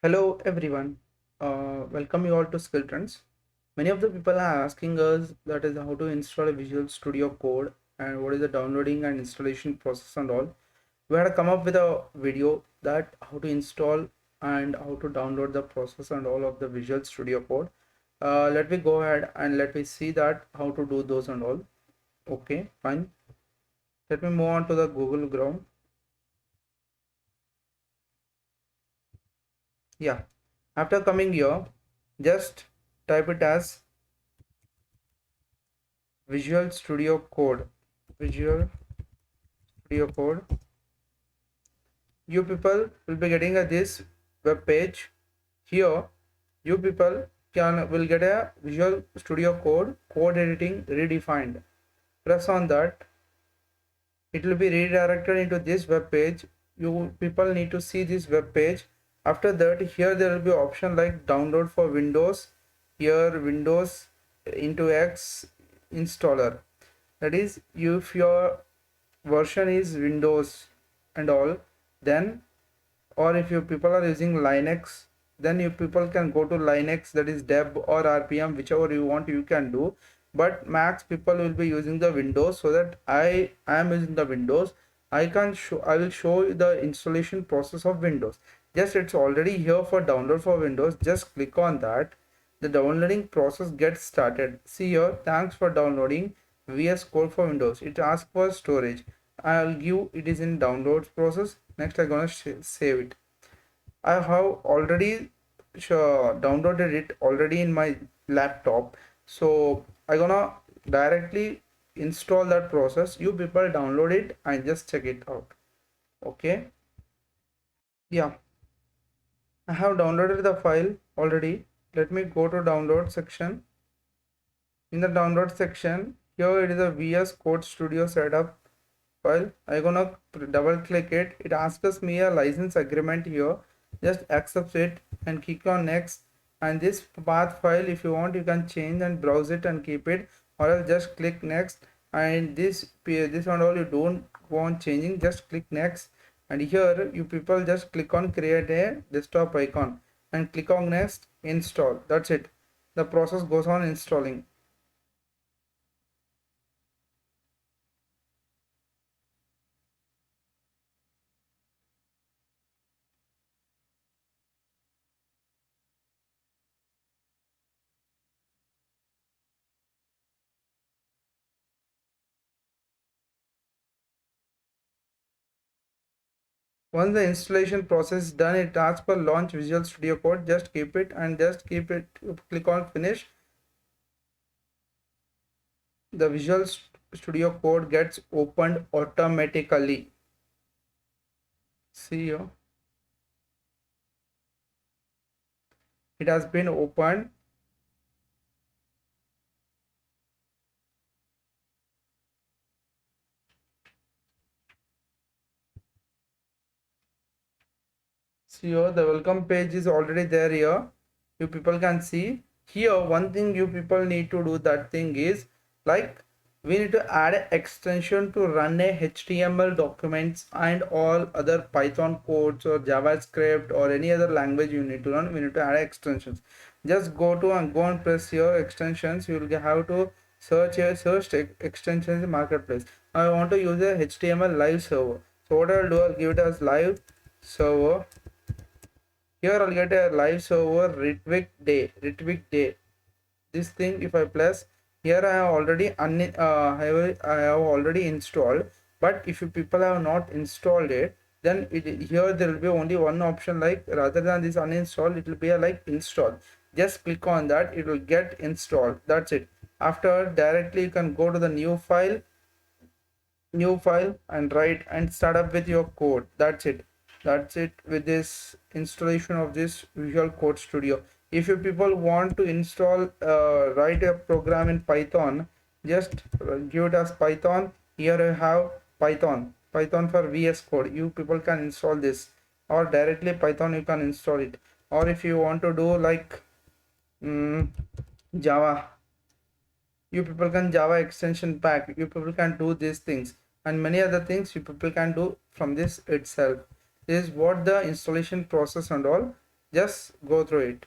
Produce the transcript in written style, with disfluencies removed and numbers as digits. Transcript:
Hello everyone, welcome you all to skilltrends. Many of the people are asking us that is how to install a Visual Studio Code and what is the downloading and installation process and all. We had to come up with a video that how to install and how to download the process and all of the Visual Studio Code. Let me go ahead and let me see that how to do those and all. Okay, fine. Let me move on to the Google Chrome. Yeah, after coming here, just type it as Visual Studio Code. Visual Studio Code. You people will be getting this web page. Here, you people will get a Visual Studio Code editing redefined. Press on that. It will be redirected into this web page. You people need to see this web page. After that, here there will be option like download for Windows. Here Windows into X installer. That is, if your version is Windows and all, then, or if you people are using Linux, then you people can go to Linux, that is deb or rpm, whichever you want you can do. But max people will be using the Windows, so that I am using the Windows. I will show you the installation process of Windows. Just it's already here for download for Windows. Just click on that. The downloading process gets started. See here, thanks for downloading VS Code for Windows. It asks for storage. I'll give it is in downloads process. Next I'm gonna save it. I have already downloaded it already in my laptop, so I'm gonna directly install that process. You people download it and just check it out. Okay, yeah, I have downloaded the file already. Let me go to download section. In the download section, here it is a VS Code Studio setup file. I'm gonna double click it. It asks me a license agreement here. Just accept it and click on next. And this path file, if you want, you can change and browse it and keep it, or else just click next. And this one all you don't want changing, just click next. And here you people just click on create a desktop icon and click on next, install. That's it. The process goes on installing. Once the installation process is done, it asks for launch Visual Studio Code. Just keep it and just keep it. Click on finish. The Visual Studio Code gets opened automatically. See here, it has been opened. See here, the welcome page is already there here. You people can see here. One thing you people need to do, that thing is like we need to add an extension to run a HTML documents and all other Python codes or JavaScript or any other language you need to run. We need to add extensions. Just go and press here extensions. You will have to search extensions in marketplace. Now I want to use a HTML live server. So what I'll do, I'll give it as live server. Here I'll get a live server Ritwik day. This thing, if I press here, I have already I have already installed. But if you people have not installed it, then here there will be only one option, like rather than this uninstall, it will be a like install. Just click on that, it will get installed. That's it. After, directly you can go to the new file and write and start up with your code. That's it with this installation of this Visual Code Studio. If you people want to install write a program in Python, just give it as Python. Here you have Python for VS Code. You people can install this, or directly Python you can install it. Or if you want to do like Java, you people can Java extension pack. You people can do these things and many other things you people can do from this itself. This is what the installation process and all. Just go through it.